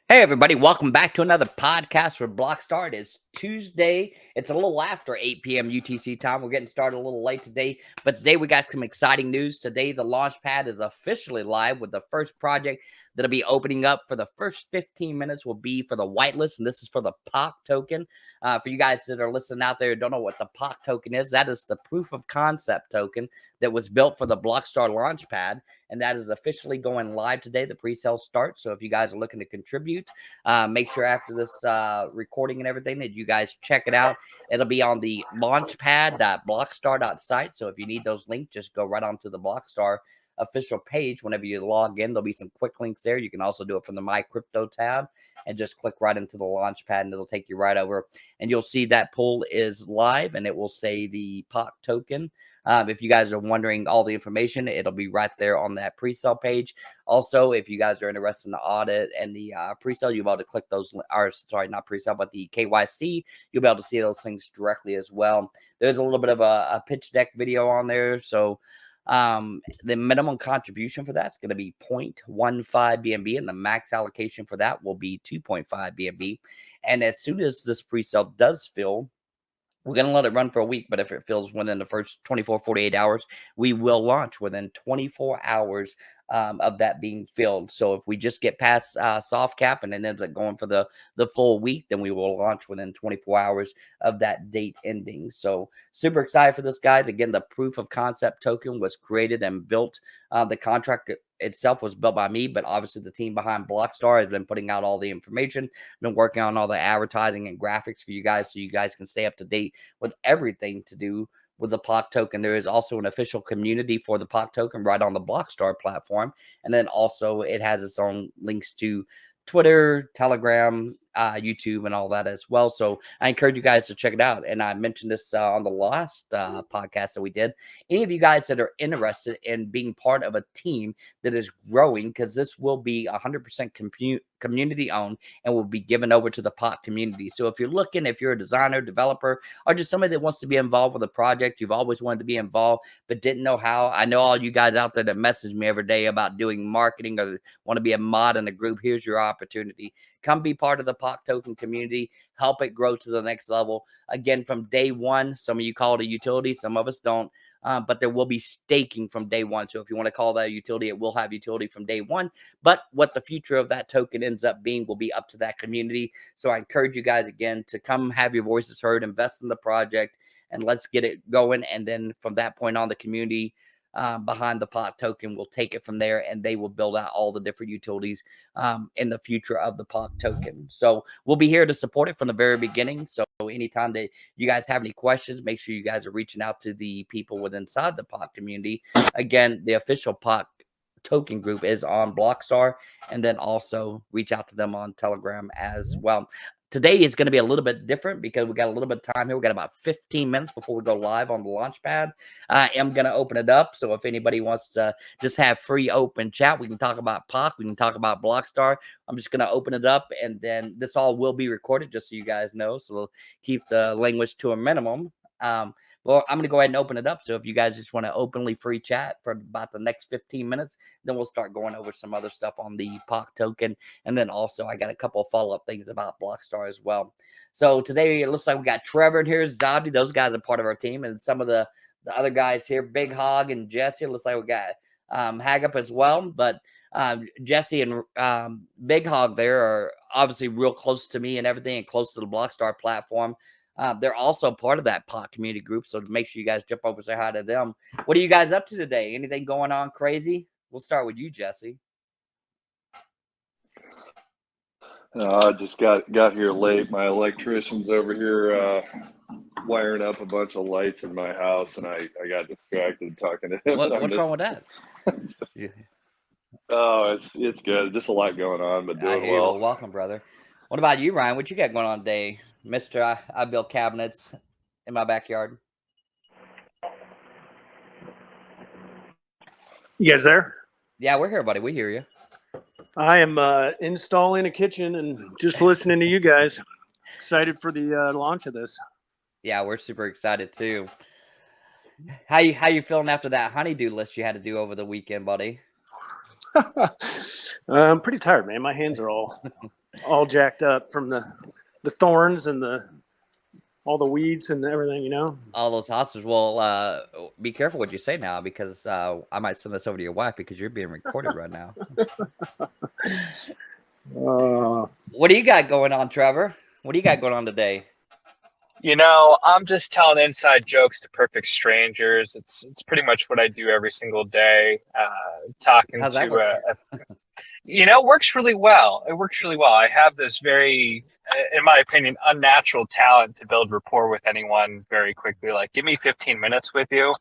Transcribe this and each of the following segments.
Hey, everybody, welcome back to another podcast for Blockstar. It is Tuesday. It's a little after 8 p.m. UTC time. We're getting started a little late today, but today we got some exciting news. Today, the launch pad is officially live with the first project that'll be opening up for the first 15 minutes will be for the whitelist, and this is for the POC token. For you guys that are listening out there who don't know what the POC token is, that is the proof of concept token that was built for the Blockstar launch pad, and that is officially going live today. The pre-sale starts, so if you guys are looking to contribute, make sure after this recording and everything that you guys check it out. It'll be on the launchpad.blockstar.site. So if you need those links, just go right onto the Blockstar official page. Whenever you log in, there'll be some quick links there. You can also do it from the My Crypto tab and just click right into the launch pad, and it'll take you right over. And you'll see that poll is live, and it will say the POC token. If you guys are wondering all the information, it'll be right there on that pre-sale page. Also, if you guys are interested in the audit and the pre-sale, you'll be able to click those, or sorry, not pre-sale, but the KYC. You'll be able to see those things directly as well. There's a little bit of a pitch deck video on there. So the minimum contribution for that's going to be 0.15 BNB, and the max allocation for that will be 2.5 BNB. And as soon as this pre-sale does fill, we're going to let it run for a week, but if it fills within the first 24, 48 hours, we will launch within 24 hours of that being filled. So if we just get past soft cap and it ends up going for the full week, then we will launch within 24 hours of that date ending. So super excited for this, guys. Again, the proof of concept token was created and built. The contract itself was built by me, but obviously the team behind Blockstar has been putting out all the information, been working on all the advertising and graphics for you guys so you guys can stay up to date with everything to do with the POC token. There is also an official community for the POC token right on the Blockstar platform. And then also it has its own links to Twitter, Telegram, YouTube, and all that as well. So I encourage you guys to check it out. And I mentioned this on the last podcast that we did. Any of you guys that are interested in being part of a team that is growing, because this will be 100% community owned and will be given over to the POC community. So if you're looking, if you're a designer, developer, or just somebody that wants to be involved with a project, you've always wanted to be involved but didn't know how. I know all you guys out there that message me every day about doing marketing or want to be a mod in a group. Here's your opportunity. Come be part of the POC token community. Help it grow to the next level. Again, from day one, some of you call it a utility, some of us don't. But there will be staking from day one. So if you want to call that a utility, it will have utility from day one. But what the future of that token ends up being will be up to that community. So I encourage you guys again to come have your voices heard, invest in the project, and let's get it going. And then from that point on, the community behind the POC token will take it from there, and they will build out all the different utilities in the future of the POC token. So we'll be here to support it from the very beginning. So anytime that you guys have any questions, make sure you guys are reaching out to the people within inside the POC community. Again, the official POC token group is on Blockstar, and then also reach out to them on Telegram as well. Today is going to be a little bit different because we got a little bit of time here. We got about 15 minutes before we go live on the launch pad. I am going to open it up. So if anybody wants to just have free open chat, we can talk about POC. We can talk about Blockstar. I'm just going to open it up, and then this all will be recorded just so you guys know. So we'll keep the language to a minimum. Well, I'm going to go ahead and open it up. So if you guys just want to openly free chat for about the next 15 minutes, then we'll start going over some other stuff on the POC token. And then also I got a couple of follow-up things about Blockstar as well. So today it looks like we got Trevor in here, Zabdi. Those guys are part of our team. And some of the other guys here, Big Hog and Jesse. It looks like we got Hagup as well. But Jesse and Big Hog there are obviously real close to me and everything, and close to the Blockstar platform. They're also part of that POC community group, so make sure you guys jump over and say hi to them. What are you guys up to today? Anything going on crazy? We'll start with you, Jesse. I just got here late. My electrician's over here wiring up a bunch of lights in my house, and I got distracted talking to him. What's wrong with that? Oh, it's good. Just a lot going on, but doing well. Well, welcome, brother. What about you, Ryan? What you got going on today? Mister, I build cabinets in my backyard. You guys there? Yeah, we're here, buddy. We hear you. I am installing a kitchen and just listening to you guys. Excited for the launch of this. Yeah, we're super excited too. How you feeling after that honeydew list you had to do over the weekend, buddy? I'm pretty tired, man. My hands are all jacked up from the thorns and all the weeds and everything, you know. All those hostages. Well, be careful what you say now, because I might send this over to your wife because you're being recorded right now. What do you got going on, Trevor? What do you got going on today? You know, I'm just telling inside jokes to perfect strangers. It's pretty much what I do every single day. Talking How's that to work? works really well. It works really well. I have this very, in my opinion, unnatural talent to build rapport with anyone very quickly. Like, give me 15 minutes with you,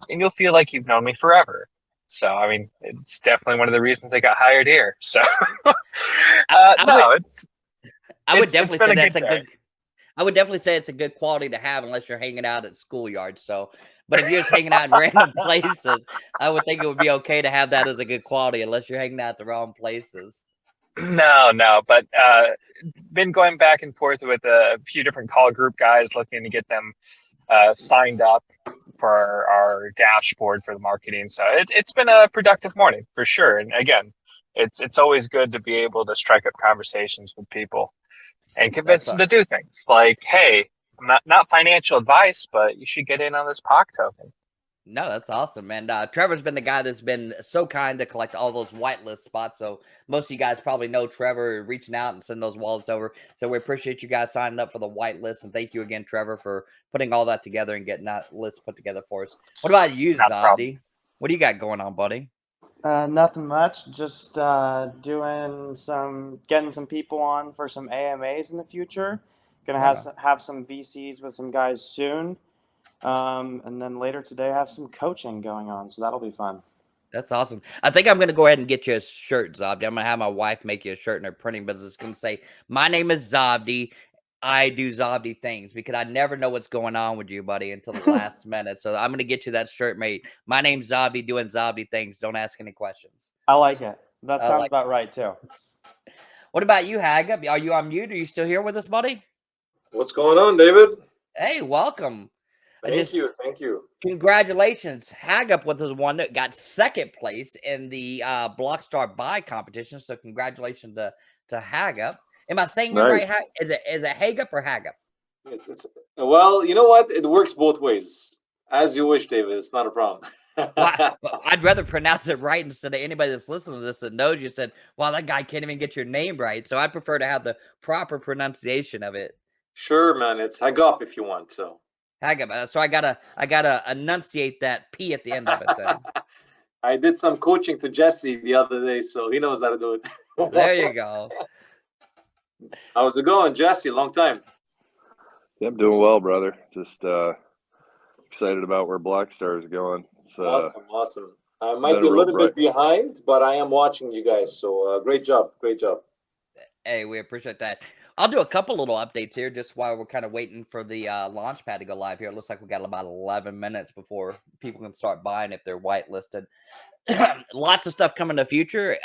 and you'll feel like you've known me forever. So, I mean, it's definitely one of the reasons I got hired here. So, I would definitely been say a that's good a day. good. I would definitely say it's a good quality to have, unless you're hanging out at schoolyards. So, but if you're just hanging out in random places, I would think it would be okay to have that as a good quality, unless you're hanging out at the wrong places. No, but been going back and forth with a few different call group guys, looking to get them signed up for our dashboard for the marketing. So it's been a productive morning for sure. And again, it's always good to be able to strike up conversations with people and convince them to do things like, hey, not financial advice, but you should get in on this POC token. No, that's awesome, man. Trevor's been the guy that's been so kind to collect all those whitelist spots. So most of you guys probably know Trevor reaching out and sending those wallets over. So we appreciate you guys signing up for the whitelist. And thank you again, Trevor, for putting all that together and getting that list put together for us. What about you, Zabdi? What do you got going on, buddy? Nothing much. Just getting some people on for some AMAs in the future. Gonna have some VCs with some guys soon. And then later today, I have some coaching going on, so that'll be fun. That's awesome. I think I'm going to go ahead and get you a shirt, Zabdi. I'm going to have my wife make you a shirt in her printing business. It's going to say, my name is Zabdi. I do Zabdi things, because I never know what's going on with you, buddy, until the last minute. So I'm going to get you that shirt made. My name's Zabdi, doing Zabdi things. Don't ask any questions. I like it. That sounds about right, too. What about you, Haga? Are you on mute? Are you still here with us, buddy? What's going on, David? Hey, welcome. Thank you. Congratulations. Hagup was the one that got second place in the Blockstar buy competition. So congratulations to Hagup. Am I saying it right? Is it Hagup or Hagup? It's well, you know what? It works both ways. As you wish, David. It's not a problem. Well, I'd rather pronounce it right instead of anybody that's listening to this that knows you said, well, that guy can't even get your name right. So I prefer to have the proper pronunciation of it. Sure, man. It's Hagup if you want. So Hagup. So I gotta enunciate that P at the end of it then. I did some coaching to Jesse the other day, so he knows how to do it. There you go. How's it going, Jesse? Long time. Yeah, I'm doing well, brother. Just excited about where Blockstar is going. Awesome. I might be a little bit behind, but I am watching you guys. So great job. Hey, we appreciate that. I'll do a couple little updates here just while we're kind of waiting for the launch pad to go live here. It looks like we got about 11 minutes before people can start buying if they're whitelisted. Lots of stuff coming in the future.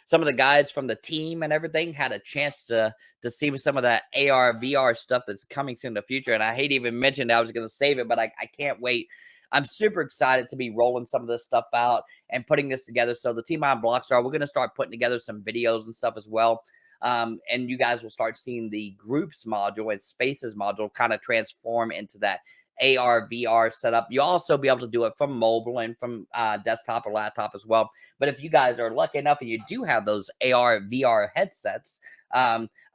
Some of the guys from the team and everything had a chance to see some of that AR, VR stuff that's coming soon in the future. And I hate to even mention that. I was going to save it, but I can't wait. I'm super excited to be rolling some of this stuff out and putting this together. So the team on Blockstar, we're going to start putting together some videos and stuff as well. And you guys will start seeing the groups module and spaces module kind of transform into that AR, VR setup. You'll also be able to do it from mobile and from desktop or laptop as well. But if you guys are lucky enough and you do have those AR, VR headsets,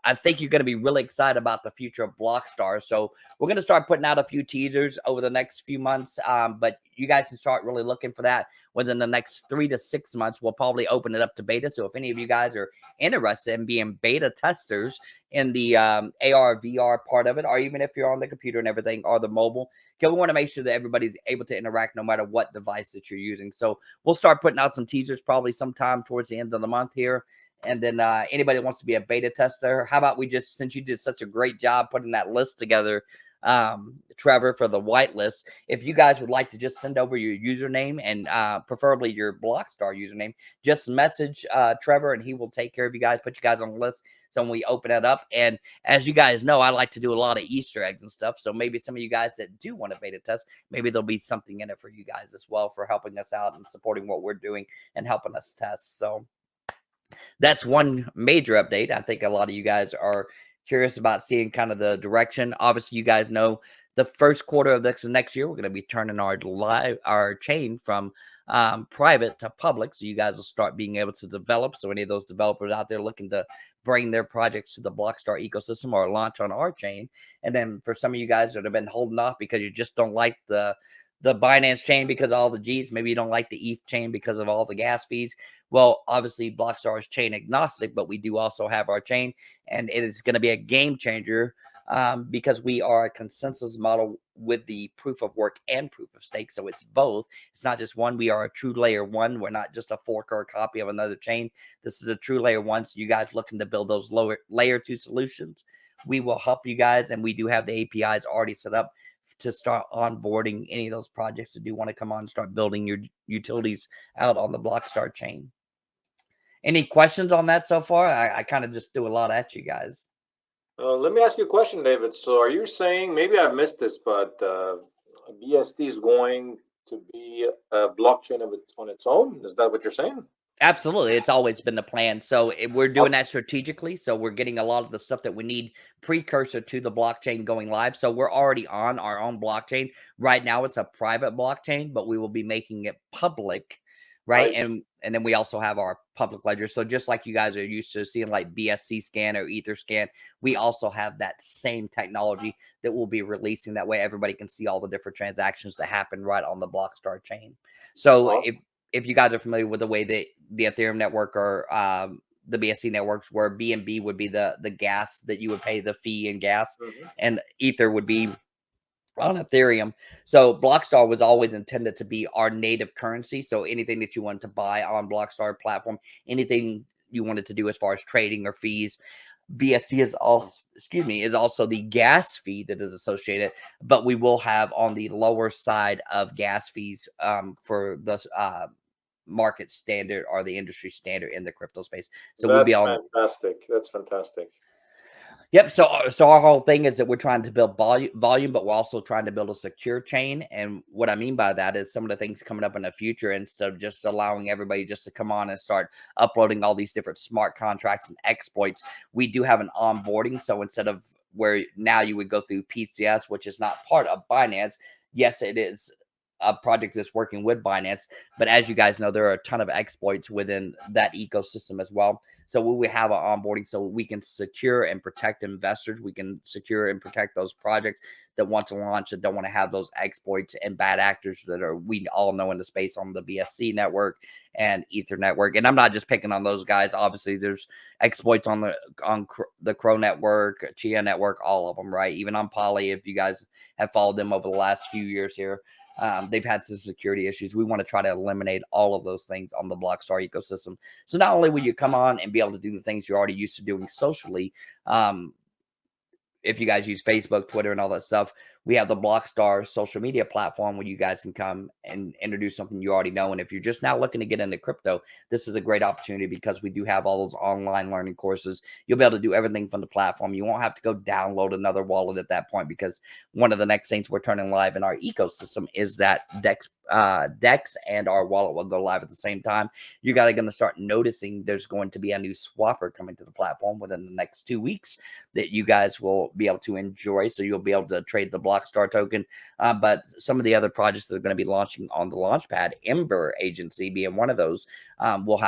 I think you're going to be really excited about the future of Blockstar. So we're going to start putting out a few teasers over the next few months. But you guys can start really looking for that within the next 3 to 6 months. We'll probably open it up to beta. So if any of you guys are interested in being beta testers in the AR, VR part of it, or even if you're on the computer and everything, or the mobile, we want to make sure that everybody's able to interact no matter what device that you're using. So we'll start putting out some teasers probably sometime towards the end of the month here. And then anybody that wants to be a beta tester, how about we just, since you did such a great job putting that list together, Trevor, for the whitelist, if you guys would like to just send over your username and preferably your Blockstar username, just message Trevor and he will take care of you guys, put you guys on the list, So when we open it up, and as you guys know, I like to do a lot of Easter eggs and stuff. So maybe some of you guys that do want to beta test, maybe there'll be something in it for you guys as well for helping us out and supporting what we're doing and helping us test. So that's one major update. I think a lot of you guys are curious about seeing kind of the direction. Obviously, you guys know the first quarter of this next year, we're going to be turning our chain from private to public. So you guys will start being able to develop. So any of those developers out there looking to bring their projects to the Blockstar ecosystem or launch on our chain. And then for some of you guys that have been holding off because you just don't like the Binance chain because of all the G's, maybe you don't like the ETH chain because of all the gas fees. Well, obviously Blockstar is chain agnostic, but we do also have our chain, and it is going to be a game changer because we are a consensus model with the proof of work and proof of stake. So it's both. It's not just one. We are a true layer one. We're not just a fork or a copy of another chain. This is a true layer one. So you guys looking to build those lower layer two solutions, we will help you guys, and we do have the APIs already set up to start onboarding any of those projects that do want to come on and start building your utilities out on the Blockstar chain. Any questions on that so far? I kind of just threw a lot at you guys. Let me ask you a question, David. So are you saying, maybe I've missed this, but BST is going to be a blockchain on its own? Is that what you're saying? Absolutely. It's always been the plan. So we're doing that strategically. So we're getting a lot of the stuff that we need precursor to the blockchain going live. So we're already on our own blockchain. Right now it's a private blockchain, but we will be making it public. Right. Nice. And then we also have our public ledger. So just like you guys are used to seeing like BSC scan or Ether scan, we also have that same technology that we'll be releasing. That way everybody can see all the different transactions that happen right on the Blockstar chain. So Awesome. if you guys are familiar with the way that the Ethereum network or the BSC networks, where BNB would be the gas that you would pay the fee in gas, and Ether would be on Ethereum. So Blockstar was always intended to be our native currency. So anything that you wanted to buy on Blockstar platform, anything you wanted to do as far as trading or fees, BSC is also the gas fee that is associated, but we will have on the lower side of gas fees for the market standard or the industry standard in the crypto space. So we'll be on. Fantastic. That's fantastic. Yep. So our whole thing is that we're trying to build volume, but we're also trying to build a secure chain. And what I mean by that is some of the things coming up in the future, instead of just allowing everybody just to come on and start uploading all these different smart contracts and exploits, we do have an onboarding. So instead of where now you would go through PCS, which is not part of Binance, yes, it is a project that's working with Binance, but as you guys know, there are a ton of exploits within that ecosystem as well. So we have an onboarding so we can secure and protect investors. We can secure and protect those projects that want to launch, that don't want to have those exploits and bad actors that are, we all know in the space on the BSC network and Ether network. And I'm not just picking on those guys. Obviously, there's exploits on the Crow network, Chia network, all of them, right? Even on Poly, if you guys have followed them over the last few years here. They've had some security issues. We want to try to eliminate all of those things on the Blockstar ecosystem. So not only will you come on and be able to do the things you're already used to doing socially, if you guys use Facebook, Twitter, and all that stuff, we have the Blockstar social media platform where you guys can come and introduce something you already know. And if you're just now looking to get into crypto, this is a great opportunity because we do have all those online learning courses. You'll be able to do everything from the platform. You won't have to go download another wallet at that point, because one of the next things we're turning live in our ecosystem is that DEX and our wallet will go live at the same time. You guys are going to start noticing there's going to be a new swapper coming to the platform within the next 2 weeks that you guys will be able to enjoy. So you'll be able to trade the Blockstar token. But some of the other projects that are going to be launching on the Launchpad, Ember Agency being one of those, will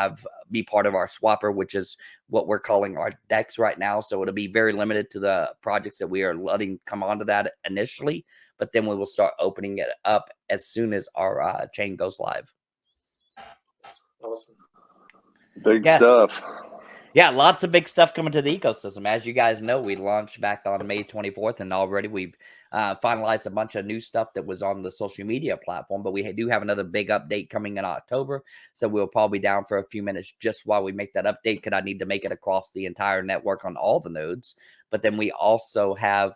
be part of our swapper, which is what we're calling our DEX right now. So it'll be very limited to the projects that we are letting come onto that initially, but then we will start opening it up as soon as our chain goes live. Awesome. Big stuff. Yeah, lots of big stuff coming to the ecosystem. As you guys know, we launched back on May 24th, and already we've finalized a bunch of new stuff that was on the social media platform. But we do have another big update coming in October, so we'll probably be down for a few minutes just while we make that update, because I need to make it across the entire network on all the nodes. But then we also have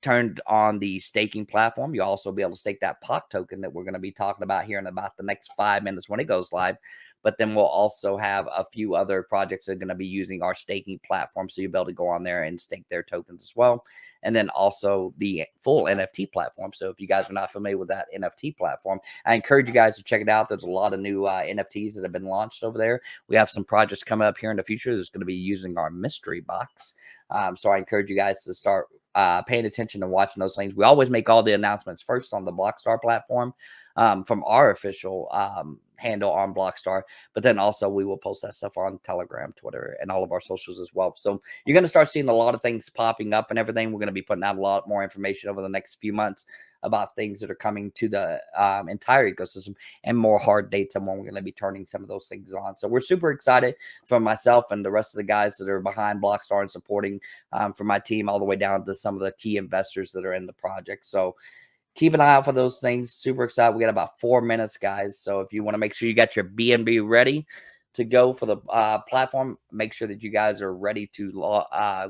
turned on the staking platform. You'll also be able to stake that POC token that we're going to be talking about here in about the next 5 minutes when it goes live. but then we'll also have a few other projects that are going to be using our staking platform. So you'll be able to go on there and stake their tokens as well. And then also the full NFT platform. So if you guys are not familiar with that NFT platform, I encourage you guys to check it out. There's a lot of new NFTs that have been launched over there. We have some projects coming up here in the future that's going to be using our mystery box. So I encourage you guys to start paying attention and watching those things. We always make all the announcements first on the Blockstar platform from our official handle on Blockstar, but then also we will post that stuff on Telegram, Twitter, and all of our socials as well. So you're going to start seeing a lot of things popping up and everything. We're going to be putting out a lot more information over the next few months about things that are coming to the entire ecosystem and more hard dates on when we're going to be turning some of those things on. So we're super excited for myself and the rest of the guys that are behind Blockstar and supporting from my team all the way down to some of the key investors that are in the project. So keep an eye out for those things. Super excited. We got about 4 minutes, guys. So if you want to make sure you got your BNB ready to go for the platform, make sure that you guys are ready to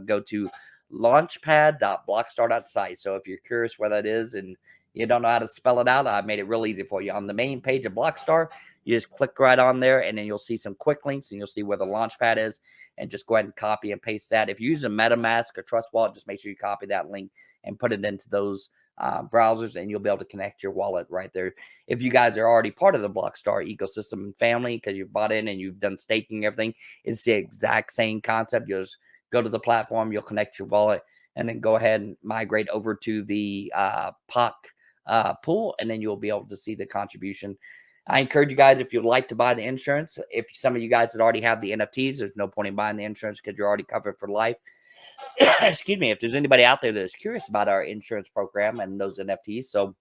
go to launchpad.blockstar.site. So if you're curious where that is and you don't know how to spell it out, I made it real easy for you. On the main page of Blockstar, you just click right on there, and then you'll see some quick links, and you'll see where the launchpad is, and just go ahead and copy and paste that. If you use a MetaMask or Trust Wallet, just make sure you copy that link and put it into those browsers, and you'll be able to connect your wallet right there. If you guys are already part of the Blockstar ecosystem and family because you've bought in and you've done staking, everything, it's the exact same concept. You'll just go to the platform, you'll connect your wallet, and then go ahead and migrate over to the POC pool, and then you'll be able to see the contribution. I encourage you guys, if you'd like to buy the insurance, if some of you guys that already have the NFTs, there's no point in buying the insurance because you're already covered for life. Excuse me. If there's anybody out there that is curious about our insurance program and those NFTs, so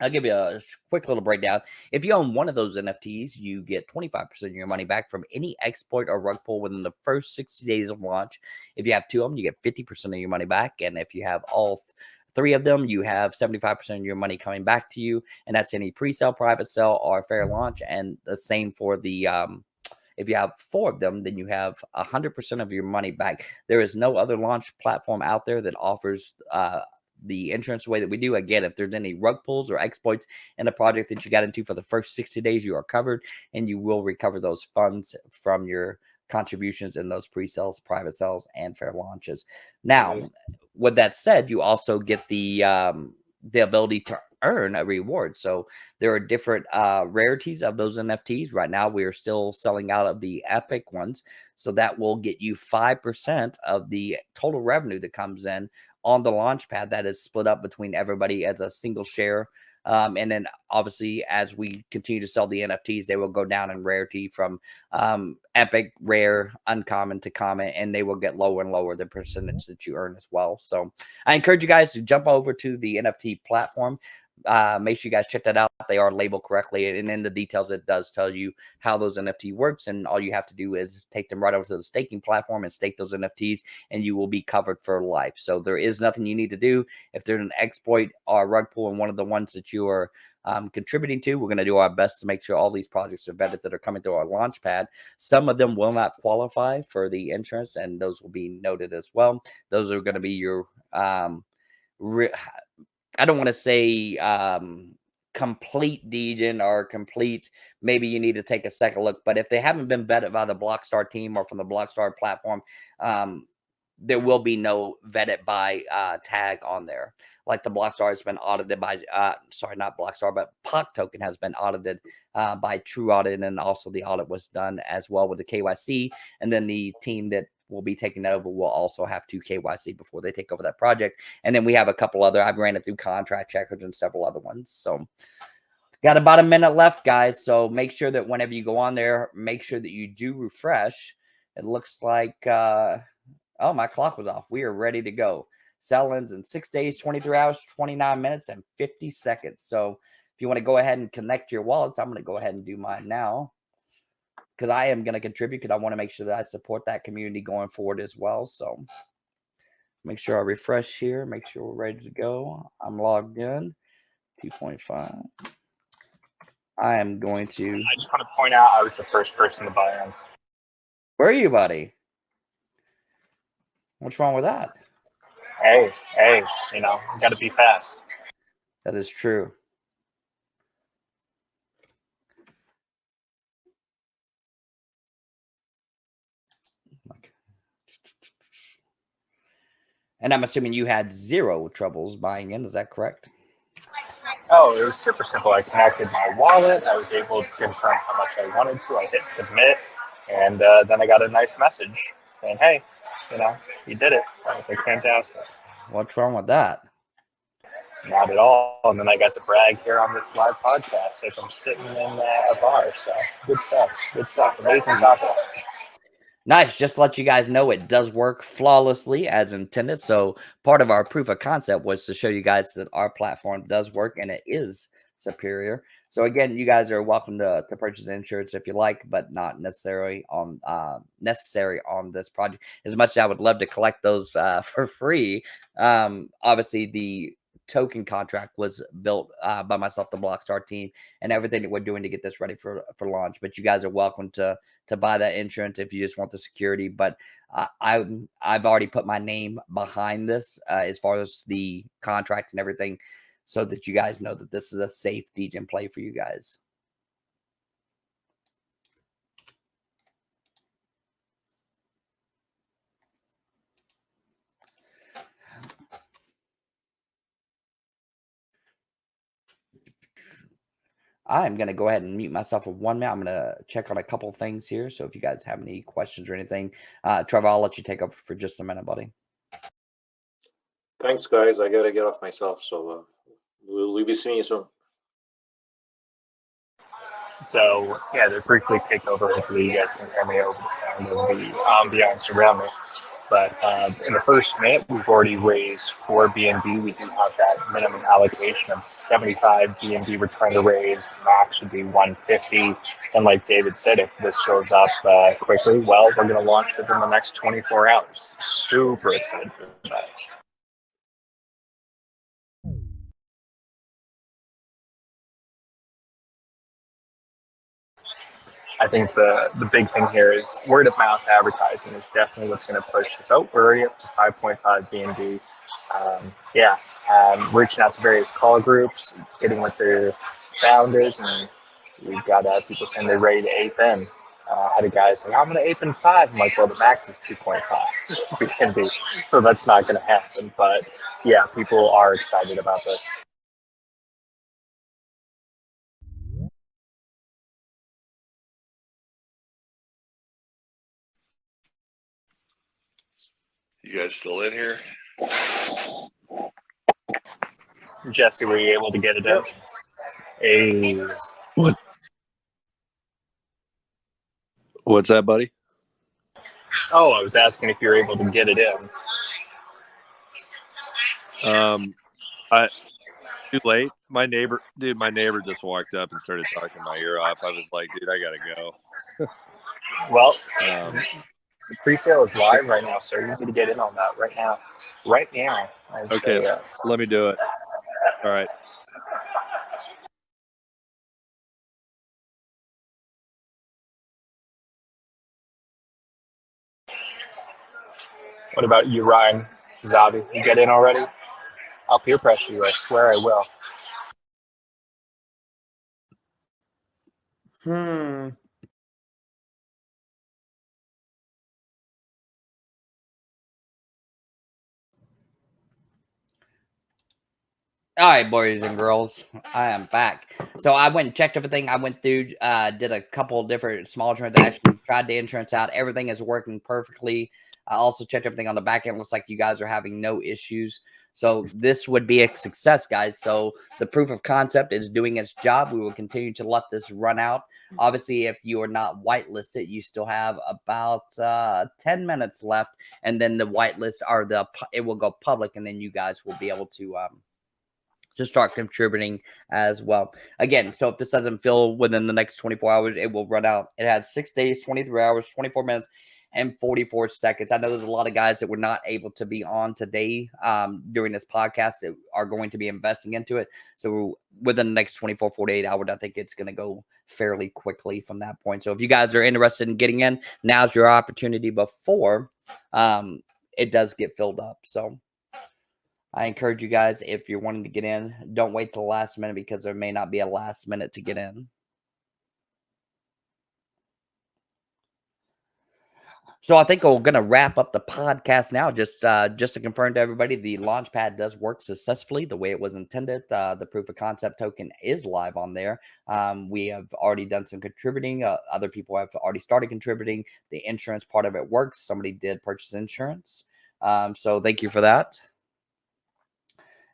I'll give you a quick little breakdown. If you own one of those NFTs, you get 25% of your money back from any exploit or rug pull within the first 60 days of launch. If you have 2 of them, you get 50% of your money back. And if you have all 3 of them, you have 75% of your money coming back to you. And that's any pre-sale, private sale, or fair launch. And the same for the if you have 4 of them, then you have 100% of your money back. There is no other launch platform out there that offers the insurance the way that we do. Again, if there's any rug pulls or exploits in a project that you got into for the first 60 days, you are covered, and you will recover those funds from your contributions in those pre-sales, private sales, and fair launches. Now, with that said, you also get the ability to earn a reward. So there are different rarities of those NFTs. Right now, we are still selling out of the epic ones. So that will get you 5% of the total revenue that comes in on the launch pad. That is split up between everybody as a single share. And then obviously, as we continue to sell the NFTs, they will go down in rarity from epic, rare, uncommon to common, and they will get lower and lower the percentage that you earn as well. So I encourage you guys to jump over to the NFT platform. Make sure you guys check that out. They are labeled correctly, and in the details, it does tell you how those NFT works, and all you have to do is take them right over to the staking platform and stake those NFTs, and you will be covered for life. So there is nothing you need to do. If there's an exploit or rug pull in one of the ones that you are contributing to, we're going to do our best to make sure all these projects are vetted that are coming through our launch pad. Some of them will not qualify for the insurance, and those will be noted as well. Those are going to be your I don't want to say complete degen or complete. Maybe you need to take a second look, but if they haven't been vetted by the Blockstar team or from the Blockstar platform, there will be no vetted by tag on there. Like the Blockstar has been audited by, sorry, not Blockstar, but POC token has been audited by True Audit, and also the audit was done as well with the KYC, and then the team that will be taking that over will also have to KYC before they take over that project. And then we have a couple other, I've ran it through contract checkers and several other ones. So got about a minute left, guys. So make sure that whenever you go on there, make sure that you do refresh. It looks like, oh, my clock was off. We are ready to go. Sell-ins in 6 days, 23 hours, 29 minutes, and 50 seconds. So if you want to go ahead and connect your wallets, I'm going to go ahead and do mine now, because I am going to contribute, because I want to make sure that I support that community going forward as well. So make sure I refresh here. Make sure we're ready to go. I'm logged in. 2.5. I am going to. I just want to point out I was the first person to buy in. Where are you, buddy? What's wrong with that? Hey, you know, you got to be fast. That is true. And I'm assuming you had zero troubles buying in. Is that correct? Oh, it was super simple. I connected my wallet. I was able to confirm how much I wanted to. I hit submit, and then I got a nice message saying, "Hey, you did it." I was like, "Fantastic." What's wrong with that? Not at all. And then I got to brag here on this live podcast as I'm sitting in a bar. So good stuff. Good stuff. Amazing taco. Nice. Just to let you guys know, it does work flawlessly as intended. So part of our proof of concept was to show you guys that our platform does work and it is superior. So again, you guys are welcome to purchase insurance if you like, but not necessarily on necessary on this project. As much as I would love to collect those for free, obviously the token contract was built by myself, the Blockstar team, and everything that we're doing to get this ready for launch. But you guys are welcome to buy that insurance if you just want the security. But I've already put my name behind this as far as the contract and everything, so that you guys know that this is a safe degen play for you guys. I'm going to go ahead and mute myself for 1 minute. I'm going to check on a couple of things here. So if you guys have any questions or anything, Trevor, I'll let you take over for just a minute, buddy. Thanks, guys. I gotta get off myself, so we'll be seeing you soon. So yeah, to briefly take over, hopefully you guys can hear me over the sound of the ambiance around me. But in the first minute, we've already raised 4 BNB. We do have that minimum allocation of 75 BNB we're trying to raise. Max would be 150. And like David said, if this goes up quickly, well, we're going to launch within the next 24 hours. Super excited for that. I think the big thing here is word of mouth advertising is definitely what's going to push this. Oh, we're already up to 5.5 BNB. Reaching out to various call groups, getting with their founders, and we've got people saying they're ready to ape in. I had a guy saying, I'm going to ape in 5. I'm like, well, the max is 2.5 BNB, so that's not going to happen. But yeah, people are excited about this. You guys still in here? Jesse, were you able to get it in? What? What's that, buddy? Oh, I was asking if you're able to get it in. Too late. My neighbor just walked up and started talking my ear off. I was like, dude, I gotta go. Well, the presale is live right now, sir. You need to get in on that right now. Right now. Okay, yes. let me do it. All right. What about you, Ryan? Zabi, you get in already? I'll peer pressure you. I swear I will. All right, boys and girls, I am back. So I went and checked everything. I went through, did a couple of different small transactions, tried the insurance out. Everything is working perfectly. I also checked everything on the back end. Looks like you guys are having no issues. So this would be a success, guys. So the proof of concept is doing its job. We will continue to let this run out. Obviously, if you are not whitelisted, you still have about 10 minutes left, and then the whitelist or it will go public, and then you guys will be able to start contributing as well. Again, so if this doesn't fill within the next 24 hours, it will run out. It has 6 days, 23 hours, 24 minutes, and 44 seconds. I know there's a lot of guys that were not able to be on today during this podcast that are going to be investing into it. So within the next 24, 48 hours, I think it's going to go fairly quickly from that point. So if you guys are interested in getting in, now's your opportunity before it does get filled up. So I encourage you guys, if you're wanting to get in, don't wait till the last minute, because there may not be a last minute to get in. So I think we're going to wrap up the podcast now. Just to confirm to everybody, the Launchpad does work successfully the way it was intended. The proof of concept token is live on there. We have already done some contributing. Other people have already started contributing. The insurance part of it works. Somebody did purchase insurance. So thank you for that.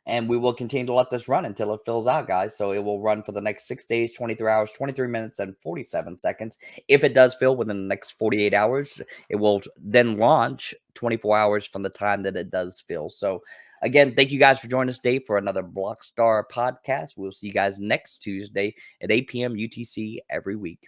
And we will continue to let this run until it fills out, guys. So it will run for the next 6 days, 23 hours, 23 minutes, and 47 seconds. If it does fill within the next 48 hours, it will then launch 24 hours from the time that it does fill. So again, thank you guys for joining us today for another Blockstar podcast. We'll see you guys next Tuesday at 8 p.m. UTC every week.